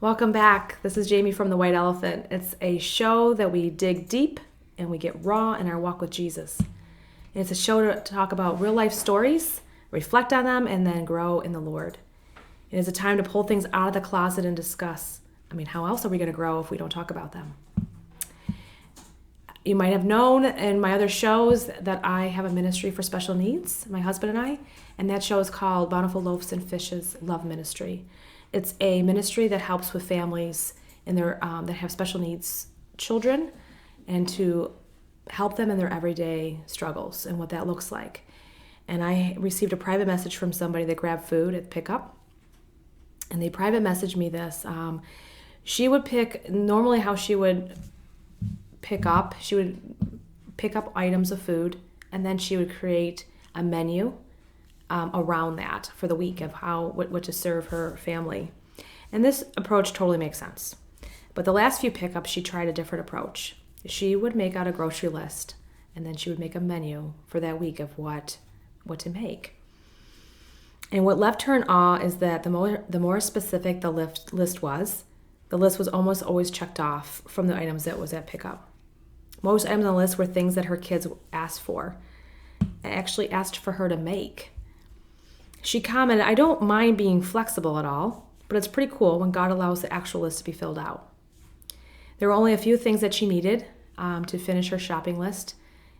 Welcome back. This is Jamie from The White Elephant. It's a show that we dig deep and we get raw in our walk with Jesus. And it's a show to talk about real life stories, reflect on them, and then grow in the Lord. It is a time to pull things out of the closet and discuss. How else are we going to grow if we don't talk about them? You might have known in my other shows that I have a ministry for special needs, my husband and I, and that show is called Bountiful Loaves and Fishes Love Ministry. It's a ministry that helps with families in their that have special needs children and to help them in their everyday struggles and what that looks like. And I received a private message from somebody that grabbed food at pickup, and they private messaged me this. She would pick, normally how she would pick up items of food, and then she would create a menu around that for the week of what to serve her family. And this approach totally makes sense. But the last few pickups, she tried a different approach. She would make out a grocery list, and then she would make a menu for that week of what to make. And what left her in awe is that the more specific the list was almost always checked off from the items that was at pickup. Most items on the list were things that her kids asked for, and actually asked for her to make. She commented, "I don't mind being flexible at all, but it's pretty cool when God allows the actual list to be filled out." There were only a few things that she needed to finish her shopping list,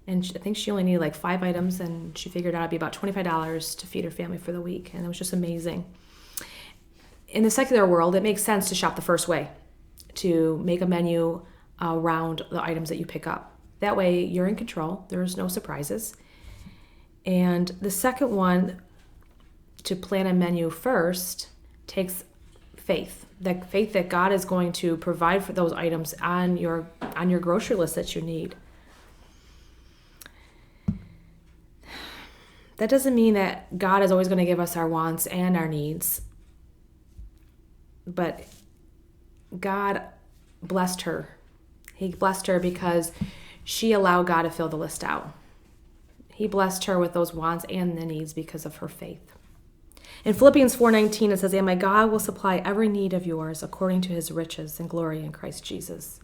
and I think she only needed like 5 items, and she figured out it'd be about $25 to feed her family for the week, and it was just amazing. In the secular world, it makes sense to shop the first way, to make a menu around the items that you pick up. That way, you're in control. There's no surprises. And the second one, to plan a menu first, takes faith. That faith that God is going to provide for those items on your grocery list that you need. That doesn't mean that God is always going to give us our wants and our needs. But God blessed her. He blessed her because she allowed God to fill the list out. He blessed her with those wants and the needs because of her faith. In Philippians 4:19, it says, "And my God will supply every need of yours according to his riches and glory in Christ Jesus."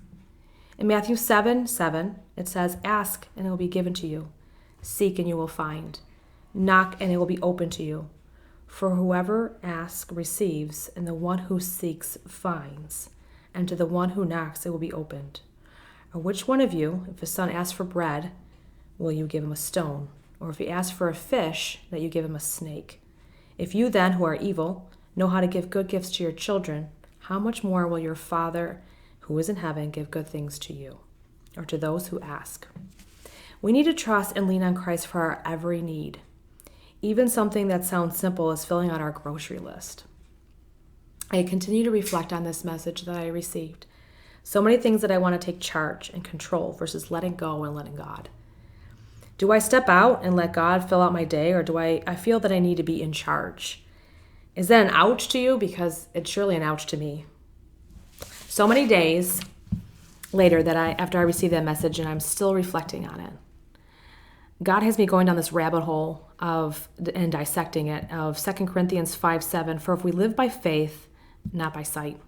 In Matthew 7:7, it says, "Ask, and it will be given to you. Seek, and you will find. Knock, and it will be open to you. For whoever asks receives, and the one who seeks finds. And to the one who knocks it will be opened. Or which one of you, if his son asks for bread, will you give him a stone? Or if he asks for a fish, that you give him a snake? If you then, who are evil, know how to give good gifts to your children, how much more will your Father, who is in heaven, give good things to you, or to those who ask?" We need to trust and lean on Christ for our every need. Even something that sounds simple as filling out our grocery list. I continue to reflect on this message that I received. So many things that I want to take charge and control versus letting go and letting God. Do I step out and let God fill out my day, or do I feel that I need to be in charge? Is that an ouch to you? Because it's surely an ouch to me. So many days later after I received that message, and I'm still reflecting on it, God has me going down this rabbit hole and dissecting it of 2 Corinthians 5:7, "For if we live by faith, not by sight."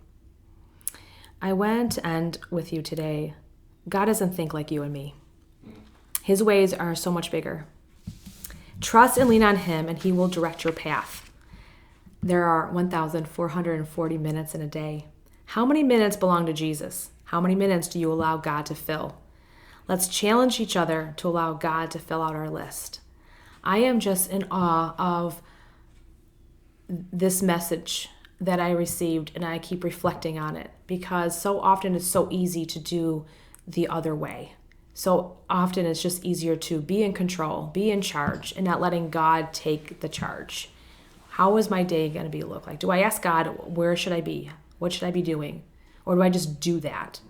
I want to end with you today. God doesn't think like you and me. His ways are so much bigger. Trust and lean on him, and he will direct your path. There are 1,440 minutes in a day. How many minutes belong to Jesus? How many minutes do you allow God to fill? Let's challenge each other to allow God to fill out our list. I am just in awe of this message that I received, and I keep reflecting on it because so often it's so easy to do the other way. So often it's just easier to be in control, be in charge, and not letting God take the charge. How is my day going to look like? Do I ask God, where should I be? What should I be doing? Or do I just do that?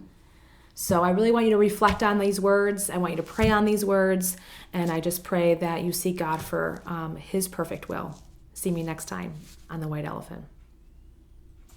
So I really want you to reflect on these words. I want you to pray on these words. And I just pray that you seek God for his perfect will. See me next time on The White Elephant.